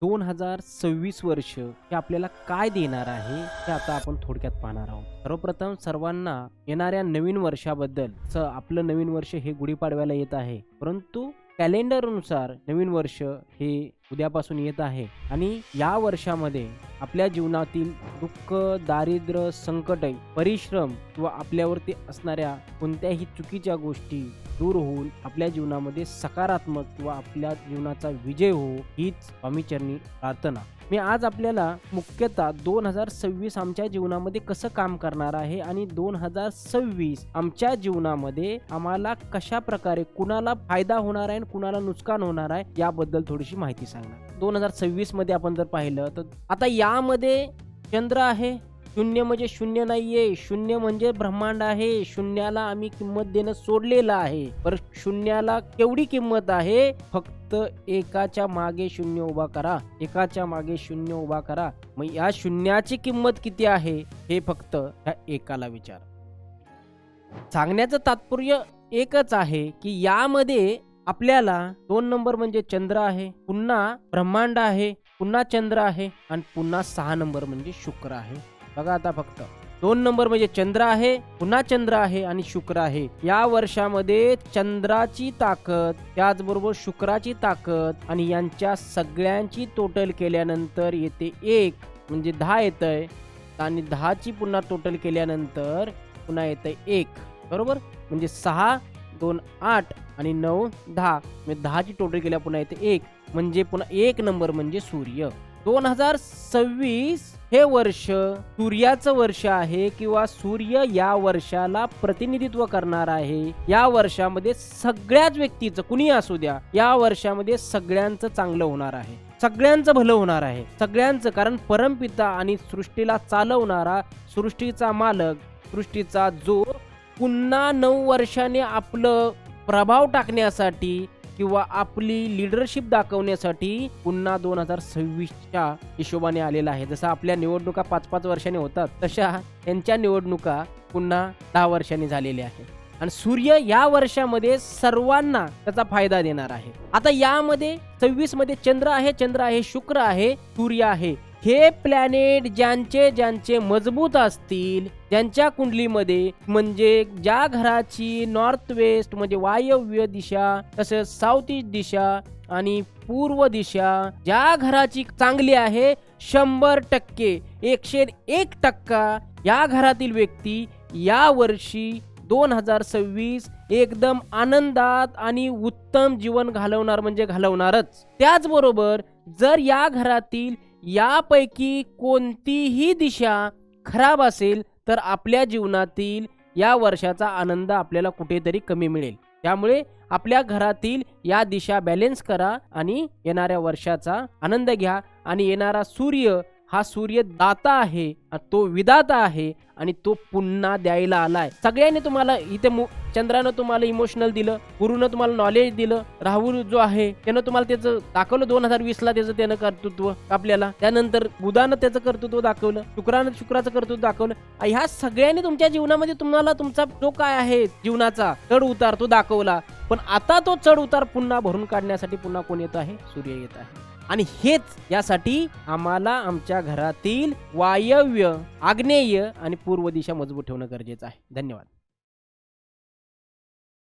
2026 वर्ष हे आपल्याला काय देणार आहे हे आता आपण थोडक्यात पाहणार आहोत. सर्वप्रथम सर्वांना येणाऱ्या नवीन वर्षाबद्दल आपलं नवीन वर्ष हे गुढीपाडव्याला येत आहे, परंतु कॅलेंडरनुसार नवीन वर्ष हे उद्यापासून येत आहे आणि या वर्षामध्ये आपल्या जीवनातील दुःख, दारिद्र्य, संकट, परिश्रम किंवा आपल्यावरती असणाऱ्या कोणत्याही चुकीच्या गोष्टी दूर होऊन आपल्या जीवनामध्ये सकारात्मक किंवा आपल्या जीवनाचा विजय हो हीच स्वामीचरणी प्रार्थना. मी आज आपल्याला मुख्यतः 2026 आमच्या जीवनामध्ये कसं काम करणार आहे आणि 2026 आमच्या जीवनामध्ये आम्हाला कशा प्रकारे कुणाला फायदा होणार आहे आणि कुणाला नुकसान होणार आहे याबद्दल थोडीशी माहिती सांगणार. 2026 मध्ये आपण जर पाहिलं तर आता यामध्ये चंद्र आहे. शून्य म्हणजे शून्य नाहीये, शून्य म्हणजे ब्रह्मांड आहे. शून्याला आम्ही किंमत देणं सोडलेलं आहे. पर शून्याला केवढी किंमत आहे? फक्त एकाच्या मागे शून्य उभा करा, एकाच्या मागे शून्य उभा करा. मग या शून्याची किंमत किती आहे हे फक्त ह्या एकाला विचार. सांगण्याचं तात्पर्य एकच आहे की यामध्ये आपल्याला 2 नंबर म्हणजे चंद्र आहे, पुन्हा ब्रह्मांड आहे, पुन्हा चंद्र आहे आणि पुन्हा 6 नंबर म्हणजे शुक्र आहे. बघा आता फक्त 2 नंबर म्हणजे चंद्र आहे, पुन्हा चंद्र आहे आणि शुक्र आहे. या वर्षामध्ये चंद्राची ताकद त्याचबरोबर शुक्राची ताकद आणि यांच्या सगळ्यांची टोटल केल्यानंतर येते 1 म्हणजे 10 येतंय आणि 10ची पुन्हा टोटल केल्यानंतर पुन्हा येतंय 1, बरोबर. म्हणजे 6 2 8 आणि 9 10 म्हणजे 10ची टोटल केल्या पुन्हा येते 1 म्हणजे पुन्हा 1 नंबर म्हणजे सूर्य. 2026 हे वर्ष सूर्याचं वर्ष आहे किंवा सूर्य या वर्षाला प्रतिनिधित्व करणार आहे. या वर्षामध्ये सगळ्याच व्यक्तीचं कुणी असू द्या, या वर्षामध्ये सगळ्यांचं चांगलं होणार आहे, सगळ्यांचं भलं होणार आहे, सगळ्यांचं. कारण परमपिता आणि सृष्टीला चालवणारा, सृष्टीचा मालक, सृष्टीचा जो पुन्हा 9 वर्षाने आपलं प्रभाव टाकण्यासाठी किंवा आपली लीडरशिप दाखवण्यासाठी पुन्हा 2026च्या हिशोबाने आलेला आहे. जसं आपल्या निवडणुका 5-5 वर्षांनी होतात, तशा त्यांच्या निवडणुका पुन्हा 10 वर्षांनी झालेल्या आहेत आणि सूर्य या वर्षामध्ये सर्वांना त्याचा फायदा देणार आहे. आता यामध्ये 26 मध्ये चंद्र आहे, शुक्र आहे, सूर्य आहे. हे प्लॅनेट ज्यांचे मजबूत असतील, ज्यांच्या कुंडलीमध्ये म्हणजे ज्या घराची नॉर्थ वेस्ट म्हणजे वायव्य दिशा, तसेच साऊथ ईस्ट दिशा आणि पूर्व दिशा ज्या घराची चांगली आहे 100% 101% या घरातील व्यक्ती या वर्षी 2026 एकदम आनंदात आणि उत्तम जीवन घालवणार म्हणजे घालवणारच. त्याचबरोबर जर या घरातील यापैकी कोणतीही दिशा खराब असेल तर आपल्या जीवनातील या वर्षाचा आनंद आपल्याला कुठेतरी कमी मिळेल. त्यामुळे आपल्या घरातील या दिशा बॅलन्स करा आणि येणाऱ्या वर्षाचा आनंद घ्या. आणि येणारा सूर्य हा सूर्य दाता आहे, तो विधाता आहे आणि तो पुन्हा द्यायला आलाय. सगळ्यांनी तुम्हाला इथे चंद्रानं तुम्हाला इमोशनल दिलं, गुरुनं तुम्हाला नॉलेज दिलं, राहू जो आहे त्यानं तुम्हाला त्याचं दाखवलं 2020ला त्याचं त्यानं कर्तृत्व आपल्याला, त्यानंतर बुधानं त्याचं कर्तृत्व दाखवलं, शुक्राचं कर्तृत्व दाखवलं. ह्या सगळ्यांनी तुमच्या जीवनामध्ये तुम्हाला तुमचा जो काय आहे जीवनाचा चढ उतार तो दाखवला. पण आता तो चढ उतार पुन्हा भरून काढण्यासाठी पुन्हा कोण येत आहे? सूर्य येत आहे. आणि हेच यासाठी आम्हाला आमच्या घरातील वायव्य, आग्नेय आणि पूर्व दिशा मजबूत ठेवणं गरजेचं आहे. धन्यवाद.